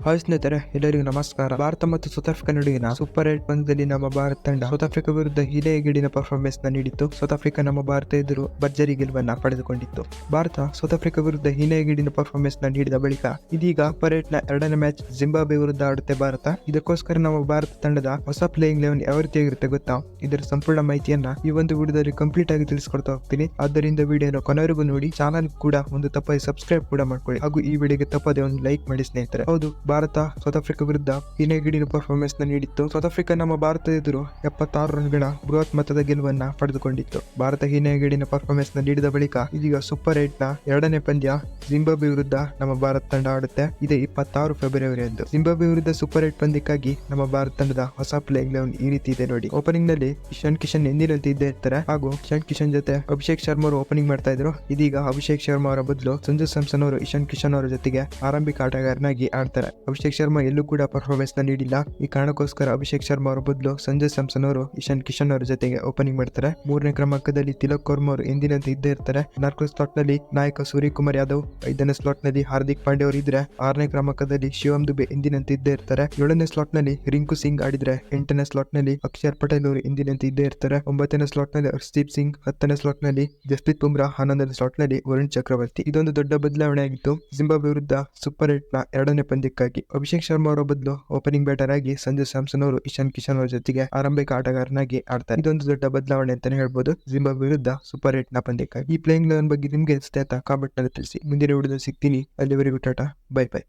Hi ಸ್ನೇಹಿತರೆ, ಎಲ್ಲರಿಗೂ ನಮಸ್ಕಾರ. ಭಾರತ ಮತ್ತು ಸೌತ್ ಆಫ್ರಿಕಾ ನಡುವಿನ ಸೂಪರ್ 8 ಪಂದ್ಯದಲ್ಲಿ ನಮ್ಮ ಭಾರತ ತಂಡ ಸೌತ್ ಆಫ್ರಿಕಾ ವಿರುದ್ಧ ಹೀಲೆಗಿಡಿನ ಪರ್ಫಾರ್ಮೆನ್ಸ್ ನೀಡಿತ್ತು. ಸೌತ್ ಆಫ್ರಿಕಾ ನಮ್ಮ ಭಾರತ ಎದುರು ಭರ್ಜರಿ ಗೆಲುವನ್ನ ಪಡೆದುಕೊಂಡಿತ್ತು. ಭಾರತ ಸೌತ್ ಆಫ್ರಿಕಾ ವಿರುದ್ಧ ಹೀಲೆಗಿಡಿನ ಪರ್ಫಾರ್ಮೆನ್ಸ್ ನೀಡಿದ ಬಳಿಕ ಇದೀಗ ಸೂಪರ್ 8 ನ ಎರಡನೇ ಮ್ಯಾಚ್ ಜಿಂಬಾಬ್ವೆ ವಿರುದ್ಧ ಆಡುತ್ತೆ ಭಾರತ. ಇದಕ್ಕೋಸ್ಕರ ನಮ್ಮ ಭಾರತ ತಂಡದ ಹೊಸ ಪ್ಲೇಯಿಂಗ್ 11 ಯಾವ ರೀತಿಯಾಗಿರುತ್ತೆ ಗೊತ್ತಾ? ಇದರ ಸಂಪೂರ್ಣ ಮಾಹಿತಿಯನ್ನ ಈ ಒಂದು ವಿಡಿಯೋದಲ್ಲಿ ಕಂಪ್ಲೀಟ್ ಆಗಿ ತಿಳಿಸ್ಕೊಡ್ತಾ ಹೋಗ್ತೀನಿ. ಆದ್ದರಿಂದ ವಿಡಿಯೋನ ಕೊನೆವರೆಗೂ ನೋಡಿ. ಚಾನಲ್ ಕೂಡ ಒಂದು ತಪ್ಪದೆ ಸಬ್ಸ್ಕ್ರೈಬ್ ಕೂಡ ಮಾಡ್ಕೊಳ್ಳಿ ಹಾಗೂ ಈ ವಿಡಿಯೋಗೆ ತಪ್ಪದೆ ಒಂದು ಲೈಕ್ ಮಾಡಿ ಸ್ನೇಹಿತರೆ. ಹೌದು, ಭಾರತ ಸೌತ್ ಆಫ್ರಿಕಾ ವಿರುದ್ಧ ಹೀನೆಗಿಡಿನ ಪರ್ಫಾರ್ಮೆನ್ಸ್ ನೀಡಿತ್ತು. ಸೌತ್ ಆಫ್ರಿಕಾ ನಮ್ಮ ಭಾರತದ ಎದುರು 76 ರನ್ಗಳ ಬೃಹತ್ ಮೊತ್ತದ ಗೆಲುವನ್ನ ಪಡೆದುಕೊಂಡಿತ್ತು. ಭಾರತ ಹೀನೆಗಿಡಿನ ಪರ್ಫಾರ್ಮೆನ್ಸ್ ನೀಡಿದ ಬಳಿಕ ಇದೀಗ ಸೂಪರ್ 8 ನ ಎರಡನೇ ಪಂದ್ಯ ಜಿಂಬಾಬ್ವೆ ವಿರುದ್ಧ ನಮ್ಮ ಭಾರತ ತಂಡ ಆಡುತ್ತೆ. ಇದೇ 26 ಫೆಬ್ರವರಿ ಎಂದು ಜಿಂಬಾಬ್ವೆ ವಿರುದ್ಧ ಸೂಪರ್ 8 ಪಂದ್ಯಕ್ಕಾಗಿ ನಮ್ಮ ಭಾರತ ತಂಡದ ಹೊಸ ಪ್ಲೇಯಿಂಗ್ 11 ಈ ರೀತಿ ಇದೆ ನೋಡಿ. ಓಪನಿಂಗ್ ನಲ್ಲಿ ಇಶಾನ್ ಕಿಶನ್ ಎಂದಿನಂತೆ ಇದ್ದೇ ಇರ್ತಾರೆ ಹಾಗೂ ಇಶಾನ್ ಕಿಶನ್ ಜೊತೆ ಅಭಿಷೇಕ್ ಶರ್ಮಾ ಅವರು ಓಪನಿಂಗ್ ಮಾಡ್ತಾ ಇದ್ರು. ಇದೀಗ ಅಭಿಷೇಕ್ ಶರ್ಮಾ ಅವರ ಬದಲು ಸಂಜು ಸ್ಯಾಮ್ಸನ್ ಅವರು ಇಶಾನ್ ಕಿಶನ್ ಅವರ ಜೊತೆಗೆ ಆರಂಭಿಕ ಆಟಗಾರನಾಗಿ ಆಡ್ತಾರೆ. ಅಭಿಷೇಕ್ ಶರ್ಮಾ ಎಲ್ಲೂ ಕೂಡ ಪರ್ಫಾರ್ಮೆನ್ಸ್ ನೀಡಿಲ್ಲ. ಈ ಕಾರಣಕ್ಕೋಸ್ಕರ ಅಭಿಷೇಕ್ ಶರ್ಮಾ ಅವರ ಬದಲು ಸಂಜು ಸ್ಯಾಮ್ಸನ್ ಅವರು ಇಶಾನ್ ಕಿಶನ್ ಅವರ ಜೊತೆಗೆ ಓಪನಿಂಗ್ ಮಾಡ್ತಾರೆ. ಮೂರನೇ ಕ್ರಮಾಂಕದಲ್ಲಿ ತಿಲಕ್ ವರ್ಮಾ ಅವರು ಎಂದಿನಂತೆ ಇದ್ದೇ ಇರ್ತಾರೆ. 4ನೇ ಸ್ಲಾಟ್ ನಲ್ಲಿ ನಾಯಕ ಸೂರ್ಯಕುಮಾರ್ ಯಾದವ್, 5ನೇ ಸ್ಲಾಟ್ ನಲ್ಲಿ ಹಾರ್ದಿಕ್ ಪಾಂಡ್ಯ ಅವರು ಇದ್ರೆ 6ನೇ ಕ್ರಮಾಂಕದಲ್ಲಿ ಶಿವಮ್ ದುಬೆ ಎಂದಿನಂತೆ ಇದ್ದೇ ಇರ್ತಾರೆ. 7ನೇ ಸ್ಲಾಟ್ ನಲ್ಲಿ ರಿಂಕು ಸಿಂಗ್ ಆಡಿದ್ರೆ 8ನೇ ಸ್ಲಾಟ್ ನಲ್ಲಿ ಅಕ್ಷರ್ ಪಟೇಲ್ ಅವರು ಎಂದಿನಂತೆ ಇದ್ದೇ ಇರ್ತಾರೆ. 9ನೇ ಸ್ಲಾಟ್ ನಲ್ಲಿ ಹರ್ಷದೀಪ್ ಸಿಂಗ್, 10ನೇ ಸ್ಲಾಟ್ ನಲ್ಲಿ ಜಸ್ಪ್ರೀತ್ ಬುಮ್ರಾ, 11ನೇ ಸ್ಲಾಟ್ ನಲ್ಲಿ ವರುಣ್ ಚಕ್ರವರ್ತಿ. ಇದೊಂದು ದೊಡ್ಡ ಬದಲಾವಣೆ ಆಗಿತ್ತು ಜಿಂಬಾಬ್ವೆ ವಿರುದ್ಧ ಸೂಪರ್ 8 ನ ಎರಡನೇ ಪಂದ್ಯಕ್ಕಾಗಿ. ಅಭಿಷೇಕ್ ಶರ್ಮಾ ಅವರ ಬದಲು ಓಪನಿಂಗ್ ಬ್ಯಾಟರ್ ಆಗಿ ಸಂಜು ಸ್ಯಾಮ್ಸನ್ ಅವರು ಇಶಾನ್ ಕಿಶನ್ ಅವರ ಜೊತೆಗೆ ಆರಂಭಿಕ ಆಟಗಾರನಾಗಿ ಆಡ್ತಾರೆ. ಇದೊಂದು ದೊಡ್ಡ ಬದಲಾವಣೆ ಅಂತಾನೆ ಹೇಳ್ಬೋದು ಜಿಂಬಾಬ್ವೆ ವಿರುದ್ಧ ಸೂಪರ್ 8 ನ ಪಂದ್ಯಕ್ಕಾಗಿ. ಈ ಪ್ಲೇಯಿಂಗ್ 11 ಬಗ್ಗೆ ನಿಮ್ಗೆ ಅನಿಸುತ್ತೆ ಅಂತ ಕಾಮೆಂಟ್ ನಲ್ಲಿ ತಿಳಿಸಿ. ಮುಂದಿನ ವಿಡಿಯೋದಲ್ಲಿ ಸಿಗ್ತೀನಿ. ಅಲ್ಲಿವರೆಗೂ ಟಾಟಾ, ಬೈ ಬೈ.